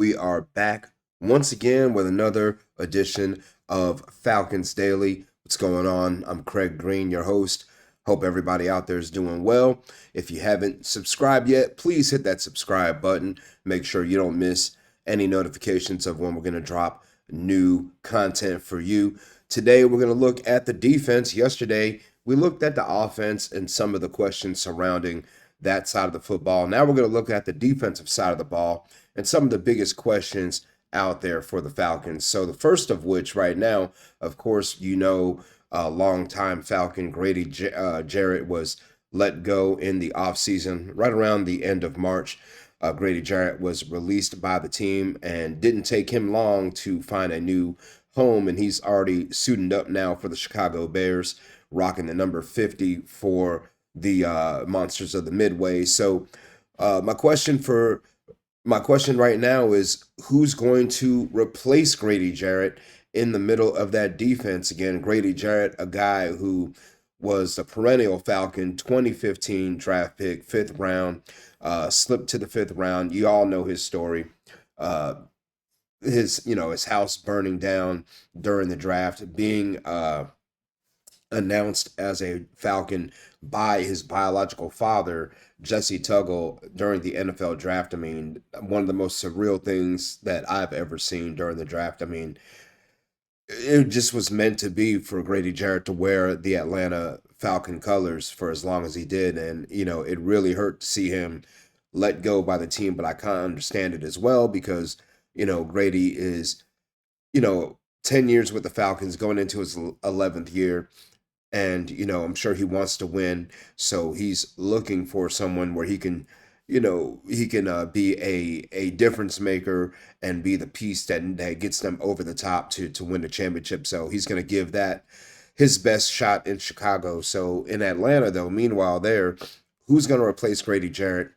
We are back once again with another edition of Falcons Daily. What's going on? I'm Craig Green, your host. Hope everybody out there is doing well. If you haven't subscribed yet, please hit that subscribe button. Make sure you don't miss any notifications of when we're going to drop new content for you. Today, we're going to look at the defense. Yesterday, we looked at the offense and some of the questions surrounding that side of the football. Now, we're going to look at the defensive side of the ball and some of the biggest questions out there for the Falcons. So the first of which right now, of course, longtime Falcon Grady Jarrett was let go in the offseason right around the end of March. Grady Jarrett was released by the team and didn't take him long to find a new home, and he's already suiting up now for the Chicago Bears, rocking the number 50 for the Monsters of the Midway. So my question right now is who's going to replace Grady Jarrett in the middle of that defense? Again, Grady Jarrett, a guy who was a perennial Falcon, 2015 draft pick, fifth round, slipped to the fifth round. You all know his story. Uh, his house burning down during the draft, being announced as a Falcon by his biological father, Jesse Tuggle, during the NFL draft. I mean, one of the most surreal things that I've ever seen during the draft. I mean, it just was meant to be for Grady Jarrett to wear the Atlanta Falcon colors for as long as he did. And, it really hurt to see him let go by the team, but I kind of understand it as well because, Grady is, you know, 10 years with the Falcons going into his 11th year, and I'm sure he wants to win, so he's looking for someone where he can be a difference maker and be the piece that gets them over the top to win the championship. So he's going to give that his best shot in Chicago. So in Atlanta, though, meanwhile, who's going to replace Grady Jarrett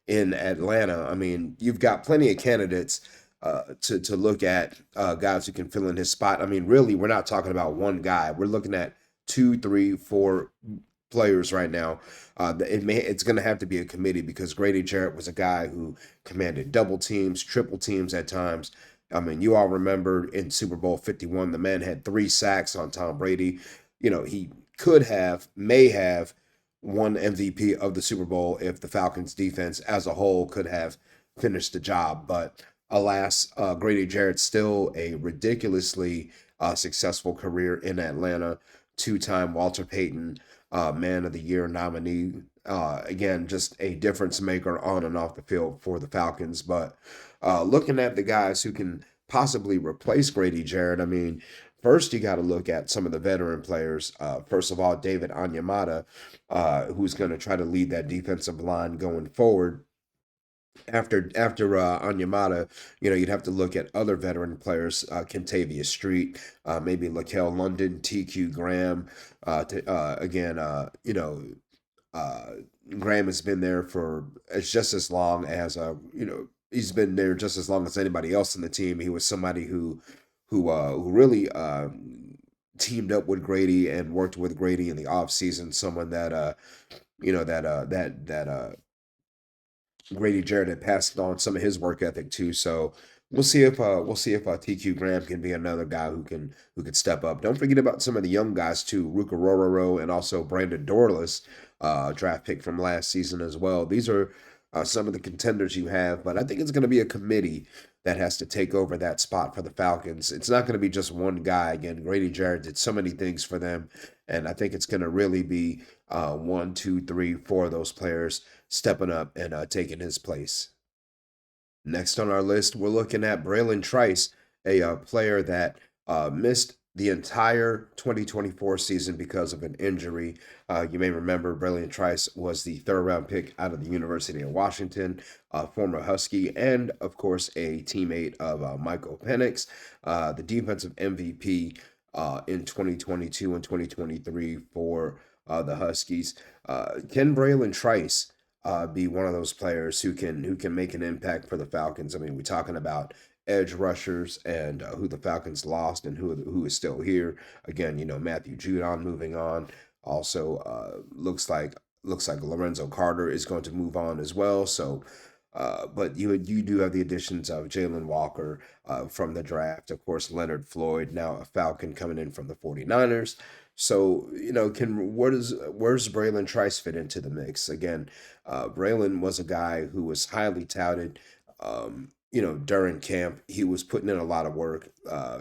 in Atlanta? I mean, you've got plenty of candidates to look at, guys who can fill in his spot. I mean, really, we're not talking about one guy. We're looking at two, three, four players right now. It's going to have to be a committee because Grady Jarrett was a guy who commanded double teams, triple teams at times. I mean, you all remember in Super Bowl 51, the man had 3 sacks on Tom Brady. He may have won MVP of the Super Bowl if the Falcons defense as a whole could have finished the job. But alas, Grady Jarrett's still a ridiculously successful career in Atlanta. Two-time Walter Payton Man of the Year nominee. Again, just a difference maker on and off the field for the Falcons. But looking at the guys who can possibly replace Grady Jarrett, I mean, first you got to look at some of the veteran players. First of all, David Onyemata, who's going to try to lead that defensive line going forward. After Onyemata, you'd have to look at other veteran players, Kentavious Street, maybe Lakel London, TQ Graham. Again, uh, Graham has been there for it's just as long as he's been there just as long as anybody else in the team. He was somebody who really teamed up with Grady and worked with Grady in the offseason. Someone that that Grady Jarrett had passed on some of his work ethic too. So we'll see if TQ Graham can be another guy who could step up. Don't forget about some of the young guys too, Ruka Rororo and also Brandon Dorless, draft pick from last season as well. These are some of the contenders you have, but I think it's going to be a committee that has to take over that spot for the Falcons. It's not going to be just one guy. Again, Grady Jarrett did so many things for them, and I think it's going to really be one, two, three, four of those players stepping up and taking his place. Next on our list, we're looking at Brillan Trice, a player that missed the entire 2024 season because of an injury. You may remember Brilliant Trice was the third round pick out of the University of Washington, former Husky, and of course a teammate of Michael Penix, the defensive MVP in 2022 and 2023 for the Huskies. Can Brilliant Trice be one of those players who can make an impact for the Falcons? I mean, we're talking about edge rushers and who the Falcons lost and who is still here. Again, Matthew Judon moving on. Also, looks like Lorenzo Carter is going to move on as well. So But you do have the additions of Jalen Walker from the draft, of course, Leonard Floyd, now a Falcon coming in from the 49ers. So, can where's Braylon Trice fit into the mix? Again, Braylon was a guy who was highly touted. During camp, he was putting in a lot of work.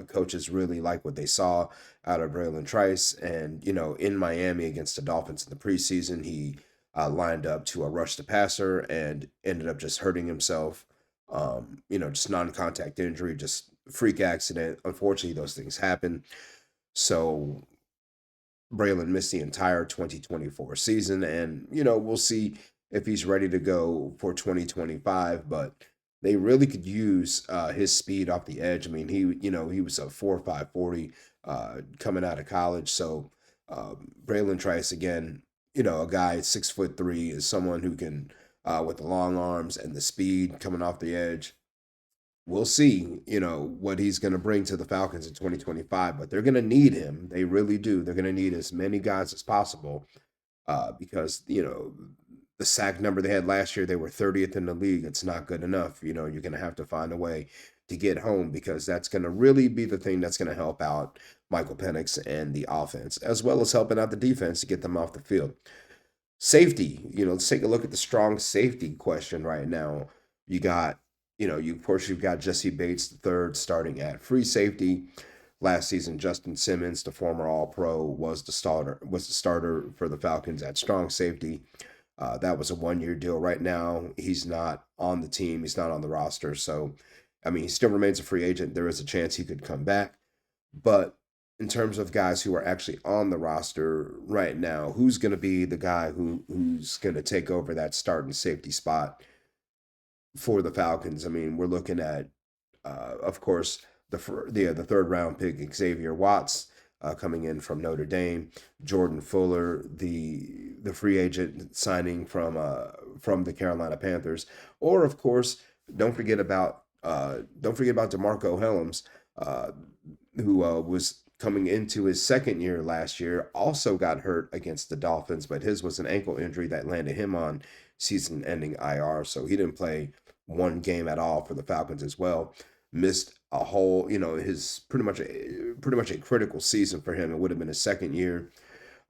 Coaches really like what they saw out of Brillan Trice. And, in Miami against the Dolphins in the preseason, he lined up to rush the passer and ended up just hurting himself. Just non contact injury, just freak accident. Unfortunately, those things happen. So Braylon missed the entire 2024 season, and we'll see if he's ready to go for 2025. But they really could use his speed off the edge. I mean, he was a 4.5 40 coming out of college. So Braylon Trice again, a guy 6'3" is someone who can with the long arms and the speed coming off the edge. We'll see, what he's going to bring to the Falcons in 2025, but they're going to need him. They really do. They're going to need as many guys as possible because, the sack number they had last year, they were 30th in the league. It's not good enough. You're going to have to find a way to get home because that's going to really be the thing that's going to help out Michael Penix and the offense, as well as helping out the defense to get them off the field. Safety, let's take a look at the strong safety question right now. You got, you've got Jesse Bates the third starting at free safety. Last season, Justin Simmons, the former All Pro, was the starter for the Falcons at strong safety. That was a 1 year deal. Right now, he's not on the team. He's not on the roster. So, I mean, he still remains a free agent. There is a chance he could come back. But in terms of guys who are actually on the roster right now, who's going to be the guy who's going to take over that starting safety spot for the Falcons? I mean, we're looking at, of course, the third round pick Xavier Watts coming in from Notre Dame, Jordan Fuller, the free agent signing from the Carolina Panthers, or of course, don't forget about Demarco Helms, uh, who was coming into his second year last year, also got hurt against the Dolphins, but his was an ankle injury that landed him on season-ending IR, so he didn't play one game at all for the Falcons as well. Missed a whole, his pretty much a critical season for him. It would have been his second year.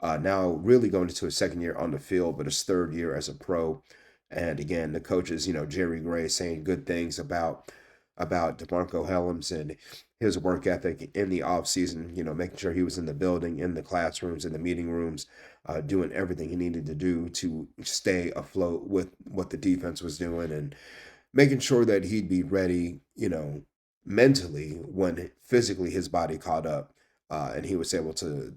Now really going into his second year on the field, but his third year as a pro. And again, the coaches, Jerry Gray saying good things about DeMarco Helms and his work ethic in the offseason, making sure he was in the building, in the classrooms, in the meeting rooms, doing everything he needed to do to stay afloat with what the defense was doing and making sure that he'd be ready, mentally when physically his body caught up and he was able to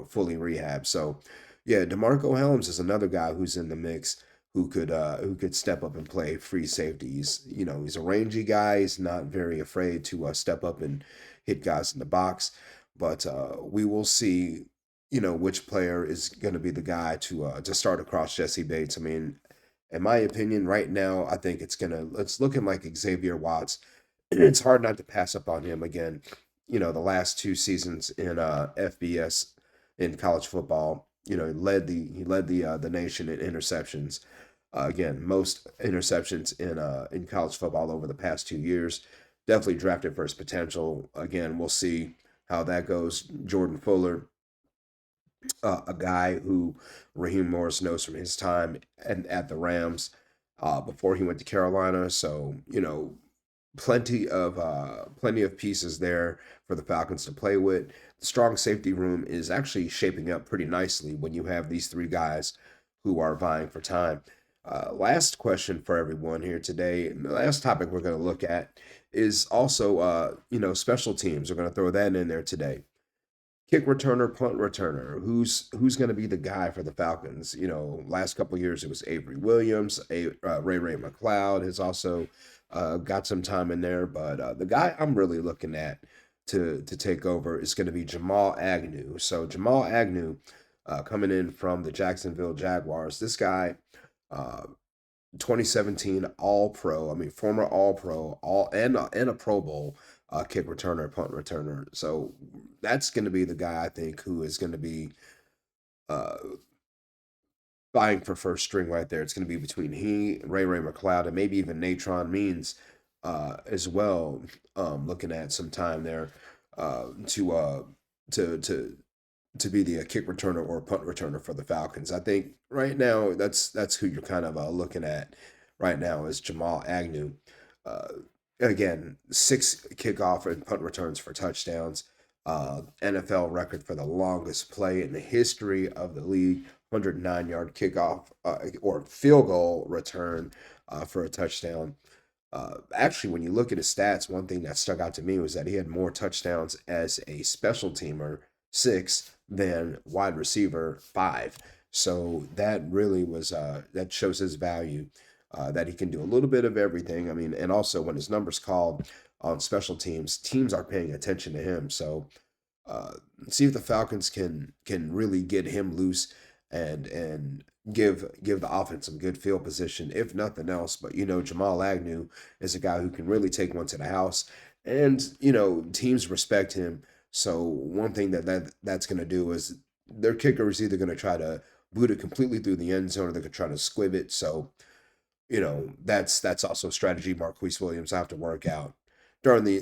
fully rehab. So, yeah, Demarco Helms is another guy who's in the mix who could step up and play free safety. He's a rangy guy. He's not very afraid to step up and hit guys in the box. But we will see, which player is going to be the guy to start across Jesse Bates. I mean, in my opinion, right now, I think it's looking like Xavier Watts. It's hard not to pass up on him again. The last two seasons in FBS in college football, he led the nation in interceptions. Again, most interceptions in college football over the past 2 years. Definitely drafted for his potential. Again, we'll see how that goes. Jordan Fuller, a guy who Raheem Morris knows from his time at the Rams before he went to Carolina. So plenty of pieces there for the Falcons to play with. The strong safety room is actually shaping up pretty nicely when you have these three guys who are vying for time. Last question for everyone here today. The last topic we're going to look at is also, special teams. We're going to throw that in there today. Kick returner, punt returner. Who's going to be the guy for the Falcons? Last couple of years it was Avery Williams. Ray McLeod has also got some time in there, but the guy I'm really looking at to take over is going to be Jamal Agnew. So Jamal Agnew, coming in from the Jacksonville Jaguars. This guy, uh, 2017 All Pro. I mean, former All Pro, and a Pro Bowl kick returner, punt returner. So that's going to be the guy I think who is going to be uh, vying for first string right there. It's going to be between he, Ray McLeod, and maybe even Natron Means as well. Looking at some time there to to to be the kick returner or punt returner for the Falcons. I think right now that's who you're kind of looking at right now is Jamal Agnew. Uh, Again, 6 kickoff and punt returns for touchdowns. NFL record for the longest play in the history of the league. 109-yard kickoff or field goal return for a touchdown. Actually, when you look at his stats, one thing that stuck out to me was that he had more touchdowns as a special teamer, 6, than wide receiver, 5. So that really was that shows his value. That he can do a little bit of everything. I mean, and also when his numbers called on special teams, teams are paying attention to him. So uh, see if the Falcons can really get him loose and give the offense some good field position, if nothing else. But Jamal Agnew is a guy who can really take one to the house, and teams respect him. So one thing that's going to do is their kicker is either going to try to boot it completely through the end zone, or they're going to try to squib it. So that's also a strategy Marquise Williams have to work out during the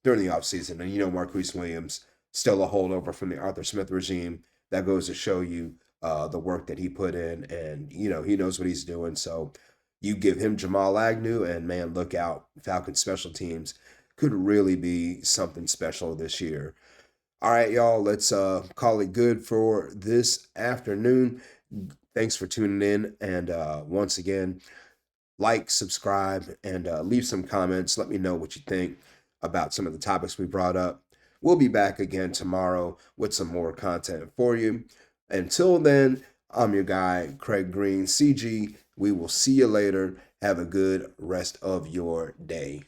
offseason. And Marquise Williams still a holdover from the Arthur Smith regime. That goes to show you the work that he put in, and he knows what he's doing. So you give him Jamal Agnew, and man, look out, Falcons special teams could really be something special this year. All right, y'all, let's call it good for this afternoon. Thanks for tuning in, and once again, like, subscribe, and leave some comments. Let me know what you think about some of the topics we brought up. We'll be back again tomorrow with some more content for you. Until then, I'm your guy, Craig Green, CG. We will see you later. Have a good rest of your day.